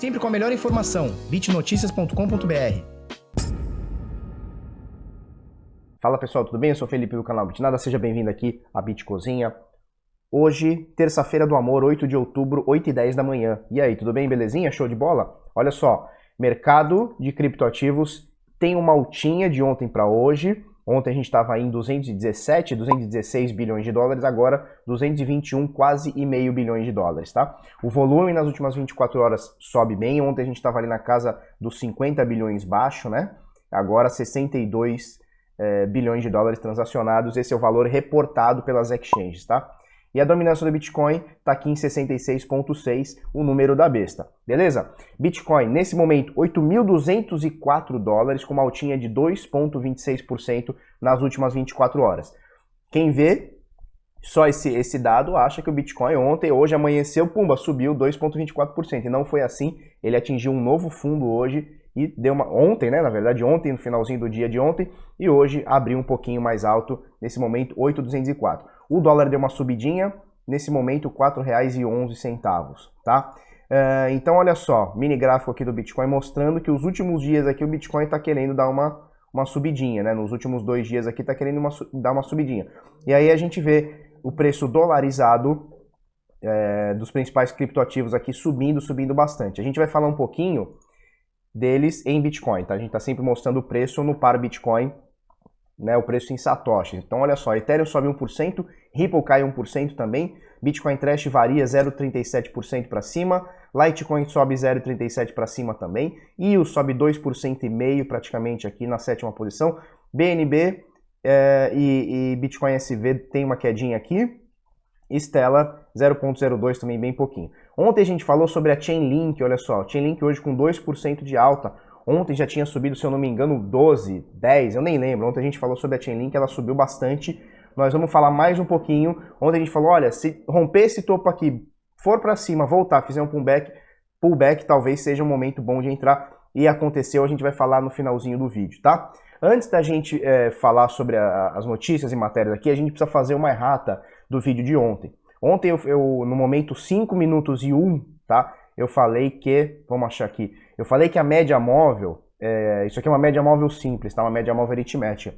Sempre com a melhor informação, bitnoticias.com.br. Fala pessoal, tudo bem? Eu sou o Felipe do canal Bitnada, seja bem-vindo aqui à Bitcozinha. Hoje, terça-feira do amor, 8 de outubro, 8h10 da manhã. E aí, tudo bem? Belezinha? Show de bola? Olha só, mercado de criptoativos tem uma altinha de ontem para hoje. Ontem a gente estava em 217, 216 bilhões de dólares, agora 221, quase e meio bilhões de dólares, tá? O volume nas últimas 24 horas sobe bem. Ontem a gente estava ali na casa dos 50 bilhões baixo, né? Agora 62 bilhões de dólares transacionados. Esse é o valor reportado pelas exchanges, tá? E a dominância do Bitcoin está aqui em 66,6, o número da besta, beleza? Bitcoin, nesse momento, 8.204 dólares, com uma altinha de 2,26% nas últimas 24 horas. Quem vê só esse dado acha que o Bitcoin ontem, hoje amanheceu, pumba, subiu 2,24%. E não foi assim, ele atingiu um novo fundo hoje e deu ontem, né, na verdade, ontem, no finalzinho do dia de ontem, e hoje abriu um pouquinho mais alto, nesse momento, 8.204. O dólar deu uma subidinha, nesse momento R$ 4,11, tá? Então, olha só, mini gráfico aqui do Bitcoin mostrando que os últimos dias aqui o Bitcoin está querendo dar uma subidinha, né? Nos últimos 2 dias aqui está querendo dar uma subidinha. E aí a gente vê o preço dolarizado dos principais criptoativos aqui subindo bastante. A gente vai falar um pouquinho deles em Bitcoin, tá? A gente está sempre mostrando o preço no par Bitcoin, né, o preço em satoshis. Então olha só, Ethereum sobe 1%, Ripple cai 1% também, Bitcoin Trash varia 0,37% para cima, Litecoin sobe 0,37% para cima também, EOS sobe 2,5% praticamente aqui na 7ª posição, BNB e Bitcoin SV tem uma quedinha aqui, Stellar 0,02 também bem pouquinho. Ontem a gente falou sobre a Chainlink, olha só, Chainlink hoje com 2% de alta. Ontem já tinha subido, se eu não me engano, 12, 10, eu nem lembro. Ontem a gente falou sobre a Chainlink, ela subiu bastante. Nós vamos falar mais um pouquinho. Ontem a gente falou, olha, se romper esse topo aqui, for para cima, voltar, fizer um pullback, talvez seja um momento bom de entrar. E aconteceu, a gente vai falar no finalzinho do vídeo, tá? Antes da gente falar sobre as notícias e matérias aqui, a gente precisa fazer uma errata do vídeo de ontem. Ontem, eu no momento 5 minutos e 1, tá? Eu falei que, vamos achar aqui, eu falei que a média móvel, isso aqui é uma média móvel simples, tá? Uma média móvel aritmética.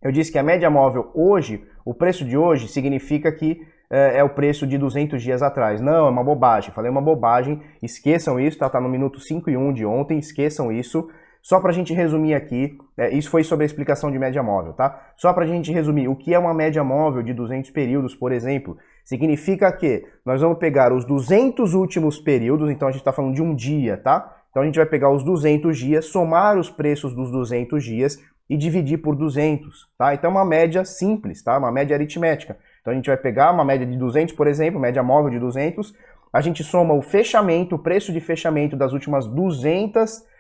Eu disse que a média móvel hoje, o preço de hoje, significa que é o preço de 200 dias atrás. Não, é uma bobagem, falei uma bobagem, esqueçam isso, tá? Tá no minuto 5 e 1 de ontem, esqueçam isso. Só pra gente resumir aqui, isso foi sobre a explicação de média móvel, tá? Só pra gente resumir, o que é uma média móvel de 200 períodos, por exemplo? Significa que nós vamos pegar os 200 últimos períodos, então a gente tá falando de um dia, tá? Então a gente vai pegar os 200 dias, somar os preços dos 200 dias e dividir por 200, tá? Então é uma média simples, tá? Uma média aritmética. Então a gente vai pegar uma média de 200, por exemplo, média móvel de 200, a gente soma o fechamento, o preço de fechamento das últimas 200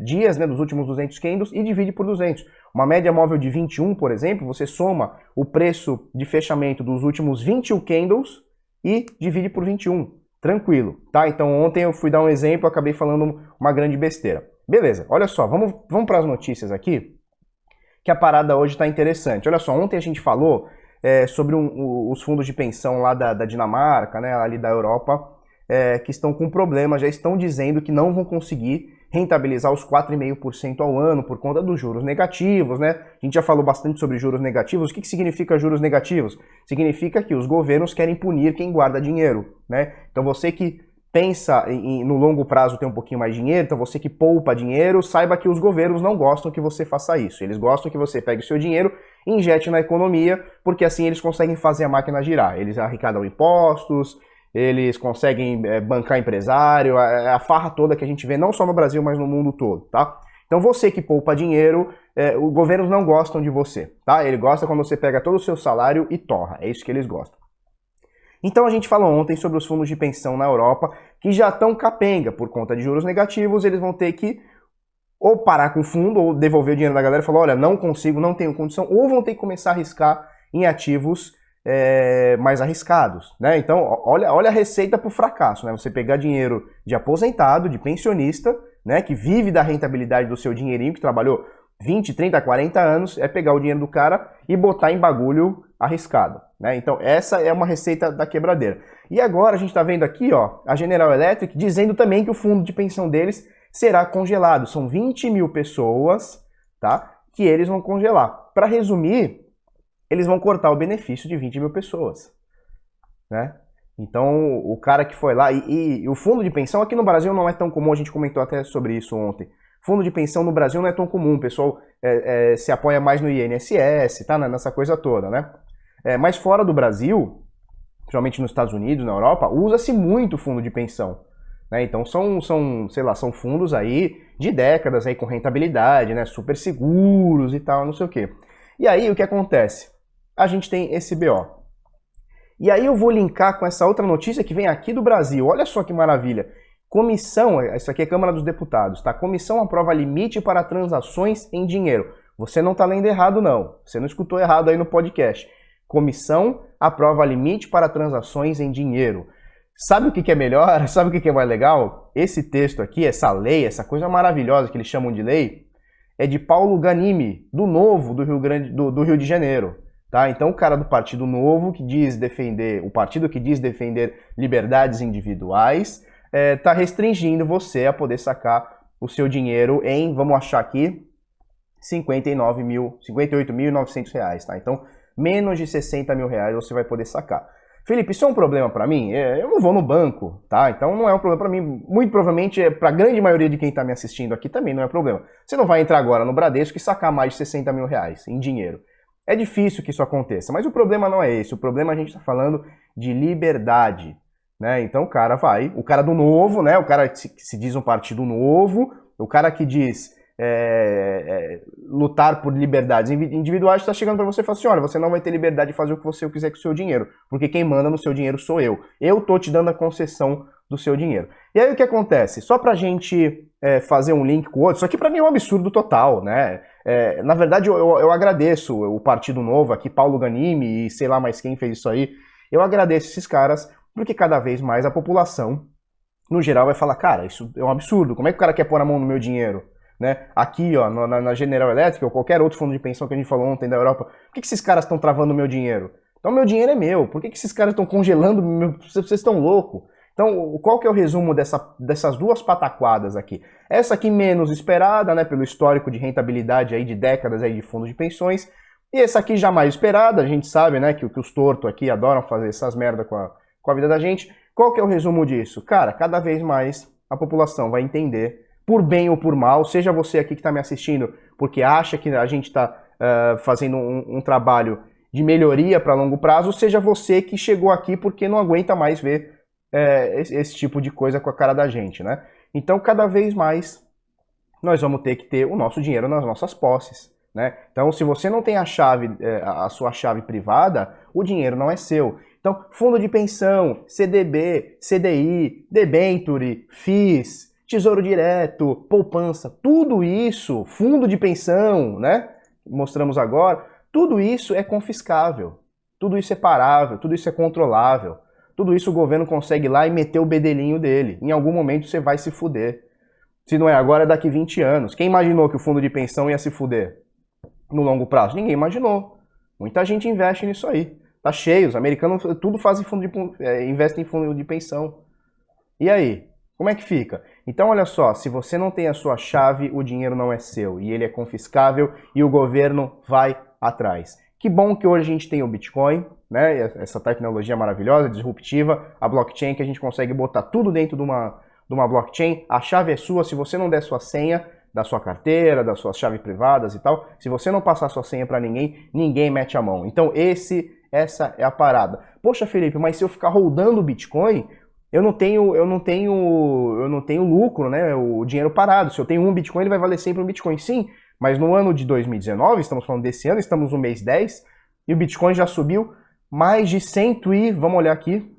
dias, né, dos últimos 200 candles e divide por 200. Uma média móvel de 21, por exemplo, você soma o preço de fechamento dos últimos 21 candles e divide por 21. Tranquilo, tá? Então ontem eu fui dar um exemplo, acabei falando uma grande besteira. Beleza, olha só, vamos para as notícias aqui, que a parada hoje está interessante. Olha só, ontem a gente falou sobre os fundos de pensão lá da Dinamarca, né, ali da Europa, que estão com problema, já estão dizendo que não vão conseguir rentabilizar os 4,5% ao ano por conta dos juros negativos, né? A gente já falou bastante sobre juros negativos. O que significa juros negativos? Significa que os governos querem punir quem guarda dinheiro, né? Então você que pensa no longo prazo ter um pouquinho mais de dinheiro, então você que poupa dinheiro, saiba que os governos não gostam que você faça isso. Eles gostam que você pegue o seu dinheiro e injete na economia, porque assim eles conseguem fazer a máquina girar. Eles arrecadam impostos, eles conseguem bancar empresário, a farra toda que a gente vê não só no Brasil, mas no mundo todo, tá? Então você que poupa dinheiro, os governos não gostam de você, tá? Ele gosta quando você pega todo o seu salário e torra, é isso que eles gostam. Então a gente falou ontem sobre os fundos de pensão na Europa, que já estão capenga por conta de juros negativos, eles vão ter que ou parar com o fundo, ou devolver o dinheiro da galera e falar, olha, não consigo, não tenho condição, ou vão ter que começar a arriscar em ativos mais arriscados, né? Então, olha a receita para o fracasso, né? Você pegar dinheiro de aposentado, de pensionista, né, que vive da rentabilidade do seu dinheirinho, que trabalhou 20, 30, 40 anos, é pegar o dinheiro do cara e botar em bagulho arriscado, né? Então essa é uma receita da quebradeira. E agora a gente está vendo aqui, ó, a General Electric dizendo também que o fundo de pensão deles será congelado. São 20 mil pessoas, tá, que eles vão congelar. Para resumir, eles vão cortar o benefício de 20 mil pessoas, né? Então, o cara que foi lá, e o fundo de pensão aqui no Brasil não é tão comum, a gente comentou até sobre isso ontem. Fundo de pensão no Brasil não é tão comum, o pessoal se apoia mais no INSS, tá, nessa coisa toda, né? Mas fora do Brasil, principalmente nos Estados Unidos, na Europa, usa-se muito fundo de pensão, né? Então sei lá, são fundos aí de décadas aí com rentabilidade, né? Super seguros e tal, não sei o quê. E aí o que acontece? A gente tem esse BO. E aí eu vou linkar com essa outra notícia que vem aqui do Brasil. Olha só que maravilha. Comissão, isso aqui é Câmara dos Deputados, tá? Comissão aprova limite para transações em dinheiro. Você não está lendo errado, não. Você não escutou errado aí no podcast. Comissão aprova limite para transações em dinheiro. Sabe o que é melhor? Sabe o que é mais legal? Esse texto aqui, essa lei, essa coisa maravilhosa que eles chamam de lei, é de Paulo Ganimi, do Novo, do Rio de Janeiro. Tá? Então o cara do Partido Novo, que diz defender, o partido que diz defender liberdades individuais, está restringindo você a poder sacar o seu dinheiro em, vamos achar aqui, 58.900 reais. Tá? Então, menos de 60 mil reais você vai poder sacar. Felipe, isso é um problema para mim? Eu não vou no banco, tá? Então não é um problema para mim. Muito provavelmente, para a grande maioria de quem está me assistindo aqui também não é problema. Você não vai entrar agora no Bradesco e sacar mais de 60 mil reais em dinheiro. É difícil que isso aconteça, mas o problema não é esse. O problema a gente está falando de liberdade, né? Então o cara do Novo, né? O cara que se diz um partido novo, o cara que diz lutar por liberdades individuais está chegando para você e fala assim, olha, você não vai ter liberdade de fazer o que você quiser com o seu dinheiro, porque quem manda no seu dinheiro sou eu. Eu tô te dando a concessão do seu dinheiro. E aí o que acontece? Só pra gente fazer um link com o outro, isso aqui para mim é um absurdo total, né? Na verdade, eu agradeço o Partido Novo aqui, Paulo Ganimi e sei lá mais quem fez isso aí. Eu agradeço esses caras, porque cada vez mais a população, no geral, vai falar, cara, isso é um absurdo, como é que o cara quer pôr a mão no meu dinheiro? Né? Aqui, ó, na General Electric, ou qualquer outro fundo de pensão que a gente falou ontem da Europa, por que esses caras estão travando o meu dinheiro? Então, meu dinheiro é meu, por que esses caras estão congelando? Vocês estão loucos? Então, qual que é o resumo dessas duas pataquadas aqui? Essa aqui menos esperada, né, pelo histórico de rentabilidade aí de décadas aí de fundos de pensões, e essa aqui já mais esperada, a gente sabe, né, que os tortos aqui adoram fazer essas merda com a vida da gente. Qual que é o resumo disso? Cara, cada vez mais a população vai entender, por bem ou por mal, seja você aqui que está me assistindo porque acha que a gente está fazendo um trabalho de melhoria para longo prazo, seja você que chegou aqui porque não aguenta mais ver esse tipo de coisa com a cara da gente, né? Então, cada vez mais, nós vamos ter que ter o nosso dinheiro nas nossas posses, né? Então, se você não tem a sua chave privada, o dinheiro não é seu. Então, fundo de pensão, CDB, CDI, debenture, FIIs, Tesouro Direto, poupança, tudo isso, fundo de pensão, né? Mostramos agora, tudo isso é confiscável, tudo isso é parável, tudo isso é controlável, tudo isso o governo consegue ir lá e meter o bedelinho dele. Em algum momento você vai se fuder. Se não é agora, é daqui 20 anos. Quem imaginou que o fundo de pensão ia se fuder no longo prazo? Ninguém imaginou. Muita gente investe nisso aí. Tá cheio, os americanos tudo fazem investem em fundo de pensão. E aí? Como é que fica? Então, olha só, se você não tem a sua chave, o dinheiro não é seu e ele é confiscável e o governo vai atrás. Que bom que hoje a gente tem o Bitcoin, né? Essa tecnologia maravilhosa, disruptiva, a blockchain, que a gente consegue botar tudo dentro de uma blockchain. A chave é sua, se você não der sua senha da sua carteira, das suas chaves privadas e tal, se você não passar sua senha para ninguém, ninguém mete a mão. Então, essa é a parada. Poxa, Felipe, mas se eu ficar rodando o Bitcoin, eu não tenho lucro, né? O dinheiro parado. Se eu tenho um Bitcoin, ele vai valer sempre um Bitcoin. Sim, mas no ano de 2019, estamos falando desse ano, estamos no mês 10, e o Bitcoin já subiu mais de 100 e... Vamos olhar aqui.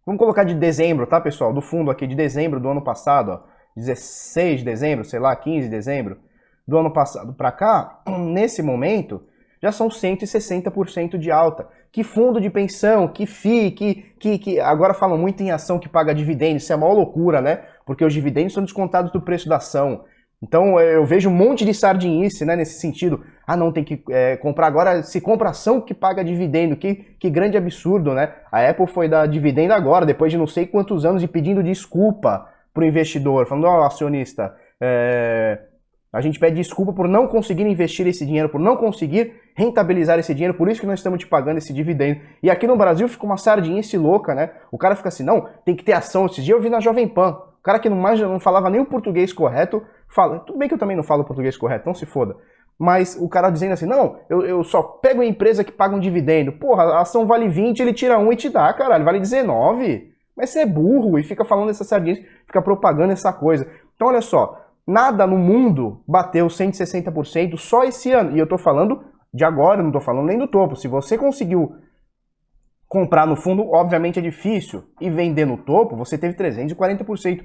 Vamos colocar de dezembro, tá, pessoal? Do fundo aqui, de dezembro do ano passado, ó. 16 de dezembro, sei lá, 15 de dezembro do ano passado para cá, nesse momento, já são 160% de alta. Que fundo de pensão, que FII, que agora falam muito em ação que paga dividendo, isso é a maior loucura, né? Porque os dividendos são descontados do preço da ação. Então eu vejo um monte de sardinice, né, nesse sentido. Ah, não, tem que comprar agora, se compra ação que paga dividendo. Que grande absurdo, né? A Apple foi dar dividendo agora, depois de não sei quantos anos, e pedindo desculpa pro investidor, falando, ó, acionista, a gente pede desculpa por não conseguir investir esse dinheiro, por não conseguir rentabilizar esse dinheiro, por isso que nós estamos te pagando esse dividendo. E aqui no Brasil fica uma sardinice louca, né? O cara fica assim, não, tem que ter ação. Esses dias eu vi na Jovem Pan, o cara que não falava nem o português correto, fala, tudo bem que eu também não falo português correto, não se foda. Mas o cara dizendo assim, não, eu só pego a empresa que paga um dividendo. Porra, a ação vale 20, ele tira 1 e te dá, caralho, vale 19. Mas você é burro e fica falando essa sardinice, fica propagando essa coisa. Então olha só, nada no mundo bateu 160% só esse ano. E eu tô falando de agora, eu não tô falando nem do topo. Se você conseguiu comprar no fundo, obviamente é difícil, e vender no topo, você teve 340%.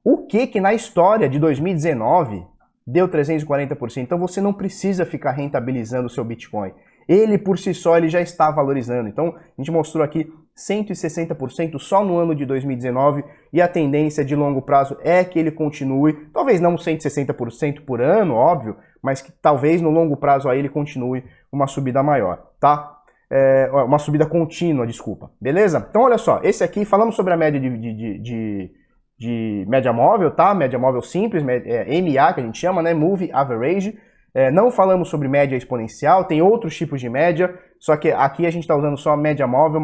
O que na história de 2019 deu 340%? Então você não precisa ficar rentabilizando o seu Bitcoin. Ele por si só ele já está valorizando. Então a gente mostrou aqui 160% só no ano de 2019 e a tendência de longo prazo é que ele continue, talvez não 160% por ano, óbvio, mas que talvez no longo prazo aí ele continue uma subida maior, tá? Uma subida contínua, desculpa, beleza? Então olha só, esse aqui, falamos sobre a média de média móvel, tá? Média móvel simples, MA que a gente chama, né? Moving Average. Não falamos sobre média exponencial, tem outros tipos de média, só que aqui a gente está usando só média móvel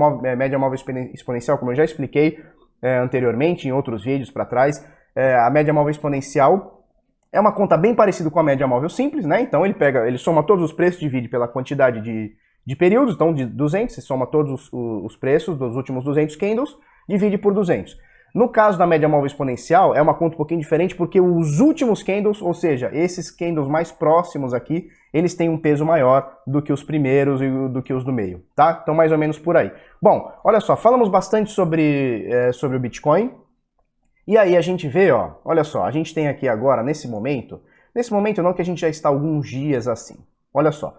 exponencial, como eu já expliquei anteriormente em outros vídeos para trás. A média móvel exponencial é uma conta bem parecida com a média móvel simples, né? Então ele soma todos os preços, divide pela quantidade de períodos, então de 200, você soma todos os preços dos últimos 200 candles, divide por 200. No caso da média móvel exponencial, é uma conta um pouquinho diferente porque os últimos candles, ou seja, esses candles mais próximos aqui, eles têm um peso maior do que os primeiros e do que os do meio, tá? Então mais ou menos por aí. Bom, olha só, falamos bastante sobre o Bitcoin, e aí a gente vê, ó, olha só, a gente tem aqui agora, nesse momento não que a gente já está alguns dias assim, olha só.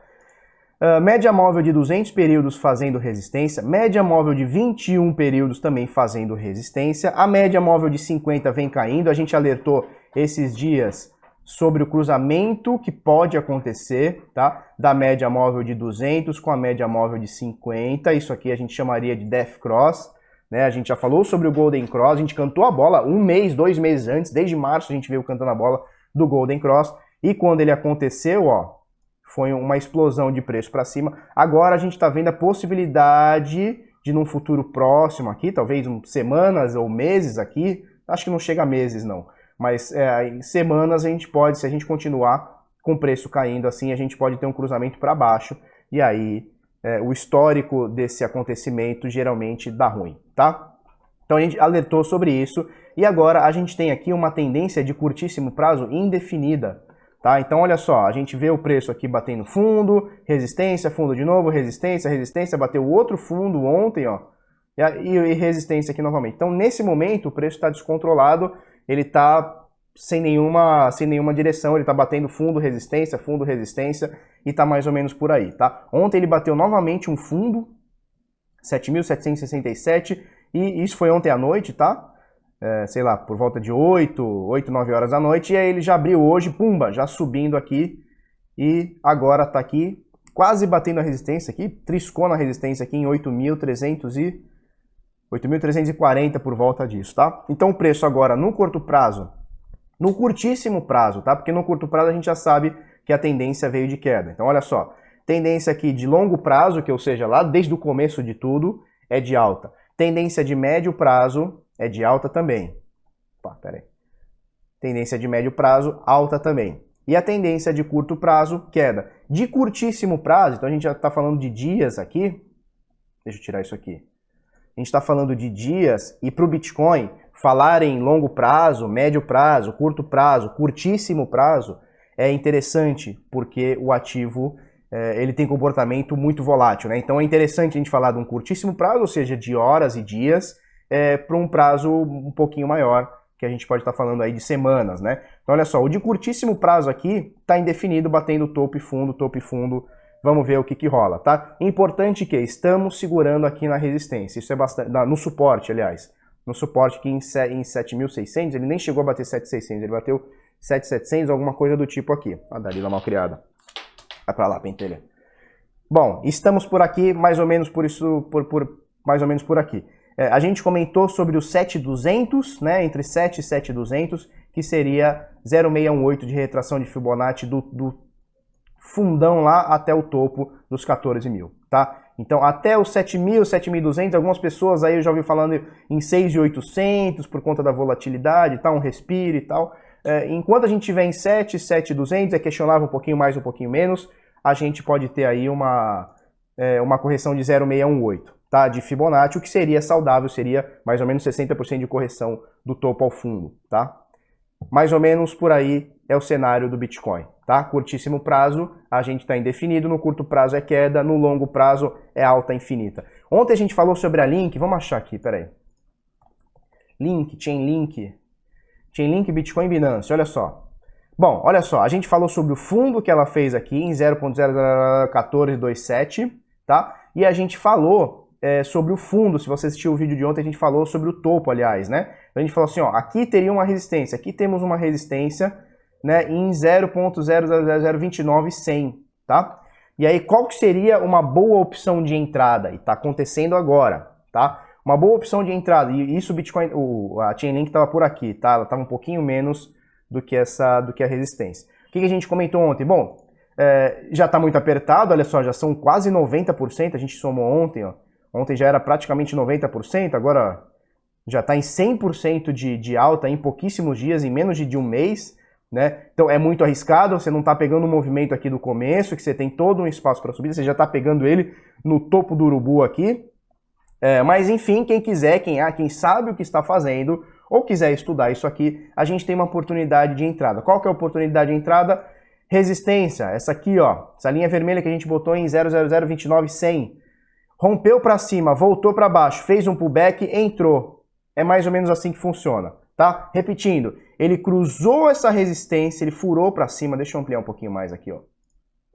Média móvel de 200 períodos fazendo resistência, média móvel de 21 períodos também fazendo resistência, a média móvel de 50 vem caindo, a gente alertou esses dias sobre o cruzamento que pode acontecer, tá? Da média móvel de 200 com a média móvel de 50, isso aqui a gente chamaria de Death Cross, né? A gente já falou sobre o Golden Cross, a gente cantou a bola 1 mês, 2 meses antes, desde março a gente veio cantando a bola do Golden Cross, e quando ele aconteceu, ó, foi uma explosão de preço para cima. Agora a gente está vendo a possibilidade de num futuro próximo aqui, talvez semanas ou meses aqui, acho que não chega a meses não, mas em semanas a gente pode, se a gente continuar com o preço caindo assim, a gente pode ter um cruzamento para baixo, e aí o histórico desse acontecimento geralmente dá ruim, tá? Então a gente alertou sobre isso, e agora a gente tem aqui uma tendência de curtíssimo prazo indefinida. Tá? Então olha só, a gente vê o preço aqui batendo fundo, resistência, fundo de novo, resistência, resistência, bateu outro fundo ontem, ó, e resistência aqui novamente. Então nesse momento o preço está descontrolado, ele está sem nenhuma direção, ele está batendo fundo, resistência, e está mais ou menos por aí, tá? Ontem ele bateu novamente um fundo, 7.767, e isso foi ontem à noite, tá? Sei lá, por volta de 8, 9 horas da noite, e aí ele já abriu hoje, pumba, já subindo aqui, e agora tá aqui, quase batendo a resistência aqui, triscou na resistência aqui em 8.340 por volta disso, tá? Então o preço agora no curto prazo, no curtíssimo prazo, tá? Porque no curto prazo a gente já sabe que a tendência veio de queda. Então olha só, tendência aqui de longo prazo, que ou seja, lá desde o começo de tudo, é de alta. Tendência de médio prazo é de alta também. Opa, peraí. Tendência de médio prazo, alta também. E a tendência de curto prazo, queda. De curtíssimo prazo, então a gente já está falando de dias aqui. Deixa eu tirar isso aqui. A gente está falando de dias, e para o Bitcoin, falar em longo prazo, médio prazo, curto prazo, curtíssimo prazo, é interessante, porque o ativo ele tem comportamento muito volátil, né? Então é interessante a gente falar de um curtíssimo prazo, ou seja, de horas e dias, para um prazo um pouquinho maior, que a gente pode estar falando aí de semanas, né? Então olha só, o de curtíssimo prazo aqui está indefinido, batendo topo e fundo, vamos ver o que rola, tá? Importante que estamos segurando aqui na resistência, isso é bastante, no suporte, aliás, no suporte que em 7.600, ele nem chegou a bater 7.600, ele bateu 7.700, alguma coisa do tipo aqui. A Dalila mal criada. Vai pra lá, pentelha. Bom, estamos por aqui, mais ou menos por isso, mais ou menos por aqui. A gente comentou sobre o 7.200, né, entre 7 e 7.200, que seria 0,618 de retração de Fibonacci do fundão lá até o topo dos 14.000, tá? Então, até os 7.000, 7.200, algumas pessoas aí eu já ouvi falando em 6.800 por conta da volatilidade, tá? Um respiro e tal. Enquanto a gente estiver em 7, 7.200, é questionável um pouquinho mais, um pouquinho menos, a gente pode ter aí uma correção de 0,618, tá? De Fibonacci, o que seria saudável, seria mais ou menos 60% de correção do topo ao fundo, tá? Mais ou menos por aí é o cenário do Bitcoin, tá? Curtíssimo prazo, a gente está indefinido, no curto prazo é queda, no longo prazo é alta infinita. Ontem a gente falou sobre a Link, vamos achar aqui, peraí. Chainlink Bitcoin Binance, olha só. Bom, olha só, a gente falou sobre o fundo que ela fez aqui em 0.01427, tá? E a gente falou sobre o fundo, se você assistiu o vídeo de ontem, a gente falou sobre o topo, aliás, né? A gente falou assim, ó, aqui teria uma resistência, aqui temos uma resistência, né, em 0.00029100, tá? E aí, qual que seria uma boa opção de entrada? E tá acontecendo agora, tá? Uma boa opção de entrada, e isso o Bitcoin, a Chainlink estava por aqui, tá? Ela estava um pouquinho menos do que a resistência. O que a gente comentou ontem? Bom, já está muito apertado, olha só, já são quase 90%, a gente somou ontem, ó. Ontem já era praticamente 90%, agora já está em 100% de alta em pouquíssimos dias, em menos de um mês, né? Então é muito arriscado, você não está pegando o movimento aqui do começo, que você tem todo um espaço para subir, você já está pegando ele no topo do urubu aqui. Mas enfim, quem quiser, quem sabe o que está fazendo, ou quiser estudar isso aqui, a gente tem uma oportunidade de entrada. Qual que é a oportunidade de entrada? Resistência, essa aqui, ó, essa linha vermelha que a gente botou em 0.0029100. Rompeu para cima, voltou para baixo, fez um pullback, entrou. É mais ou menos assim que funciona, tá? Repetindo, ele cruzou essa resistência, ele furou para cima, deixa eu ampliar um pouquinho mais aqui, ó.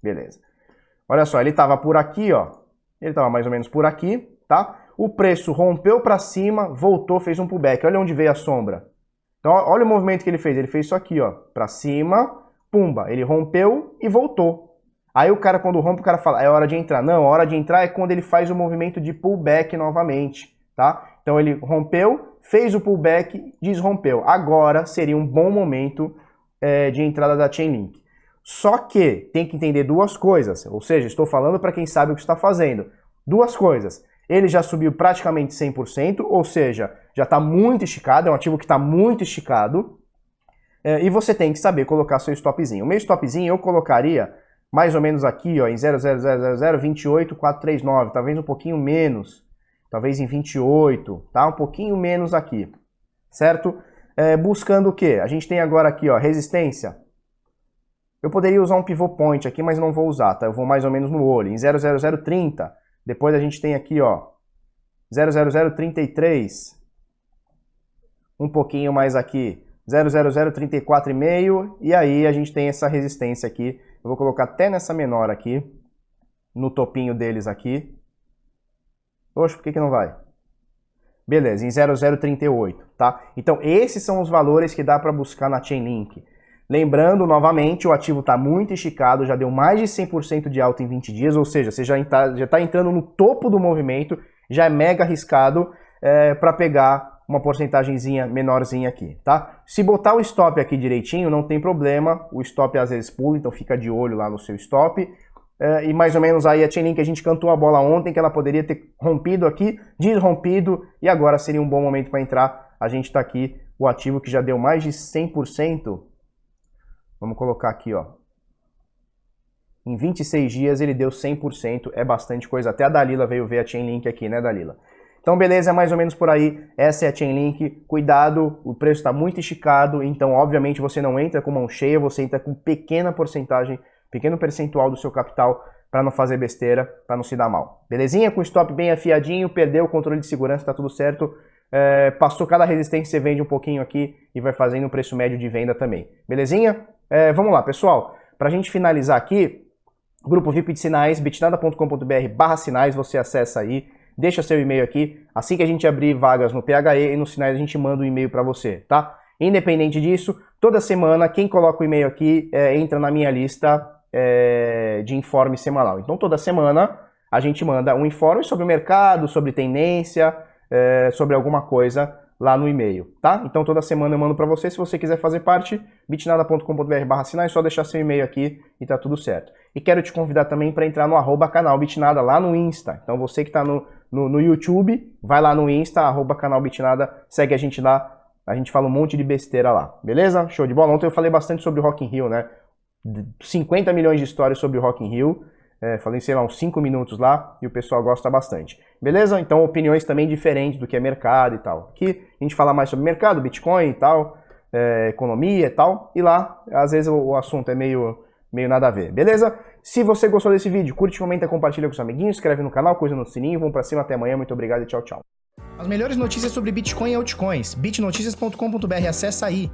Beleza. Olha só, ele estava por aqui, ó. Ele estava mais ou menos por aqui, tá? O preço rompeu para cima, voltou, fez um pullback. Olha onde veio a sombra. Então, olha o movimento que ele fez. Ele fez isso aqui, ó, para cima, pumba. Ele rompeu e voltou. Aí o cara, quando rompe, o cara fala, é hora de entrar. Não, a hora de entrar é quando ele faz o movimento de pullback novamente, tá? Então ele rompeu, fez o pullback, desrompeu. Agora seria um bom momento de entrada da Chainlink. Só que tem que entender duas coisas, ou seja, estou falando para quem sabe o que está fazendo. Duas coisas. Ele já subiu praticamente 100%, ou seja, já está muito esticado, é um ativo que está muito esticado. E você tem que saber colocar seu stopzinho. O meu stopzinho eu colocaria mais ou menos aqui, ó, em 0.000028439, talvez um pouquinho menos, talvez em 28, tá? Um pouquinho menos aqui, certo? Buscando o quê? A gente tem agora aqui, ó, resistência. Eu poderia usar um pivot point aqui, mas não vou usar, tá? Eu vou mais ou menos no olho, em 0.0030. Depois a gente tem aqui, ó, 0.0033. Um pouquinho mais aqui, 0.0034,5. E aí a gente tem essa resistência aqui. Eu vou colocar até nessa menor aqui, no topinho deles aqui. Oxe, por que não vai? Beleza, em 0.038, tá? Então esses são os valores que dá para buscar na Chainlink. Lembrando, novamente, o ativo está muito esticado, já deu mais de 100% de alta em 20 dias, ou seja, você já está entrando no topo do movimento, já é mega arriscado para pegar uma porcentagemzinha menorzinha aqui, tá? Se botar o stop aqui direitinho, não tem problema, o stop às vezes pula, então fica de olho lá no seu stop. E mais ou menos aí a Chainlink, a gente cantou a bola ontem, que ela poderia ter rompido aqui, desrompido, e agora seria um bom momento para entrar. A gente está aqui, o ativo que já deu mais de 100%, vamos colocar aqui, ó. Em 26 dias ele deu 100%, é bastante coisa. Até a Dalila veio ver a Chainlink aqui, né, Dalila? Então, beleza, é mais ou menos por aí. Essa é a Chainlink. Cuidado, o preço está muito esticado, então, obviamente, você não entra com mão cheia, você entra com pequena porcentagem, pequeno percentual do seu capital para não fazer besteira, para não se dar mal. Belezinha? Com o stop bem afiadinho, perdeu o controle de segurança, tá tudo certo. Passou cada resistência, você vende um pouquinho aqui e vai fazendo um preço médio de venda também. Belezinha? Vamos lá, pessoal. Para a gente finalizar aqui, grupo VIP de sinais, bitnada.com.br/sinais, você acessa aí, deixa seu e-mail aqui. Assim que a gente abrir vagas no PHE e nos sinais, a gente manda um e-mail para você, tá? Independente disso, toda semana quem coloca o e-mail aqui entra na minha lista de informe semanal. Então toda semana a gente manda um informe sobre o mercado, sobre tendência, sobre alguma coisa lá no e-mail, tá? Então toda semana eu mando para você. Se você quiser fazer parte, bitnada.com.br/assinar, é só deixar seu e-mail aqui e tá tudo certo. E quero te convidar também para entrar no @canal Bitnada lá no Insta. Então você que está no YouTube, vai lá no Insta, @canal Bitnada, segue a gente lá. A gente fala um monte de besteira lá, beleza? Show de bola? Ontem eu falei bastante sobre o Rock in Rio, né? 50 milhões de histórias sobre o Rock in Rio. Falei, sei lá, uns 5 minutos lá e o pessoal gosta bastante. Beleza? Então, opiniões também diferentes do que é mercado e tal. Aqui a gente fala mais sobre mercado, Bitcoin e tal, economia e tal. E lá, às vezes, o assunto é meio nada a ver. Beleza? Se você gostou desse vídeo, curte, comenta, compartilha com seus amiguinhos, inscreve no canal, coisa no sininho. Vamos pra cima, até amanhã. Muito obrigado e tchau, tchau. As melhores notícias sobre Bitcoin e altcoins. bitnoticias.com.br, acessa aí.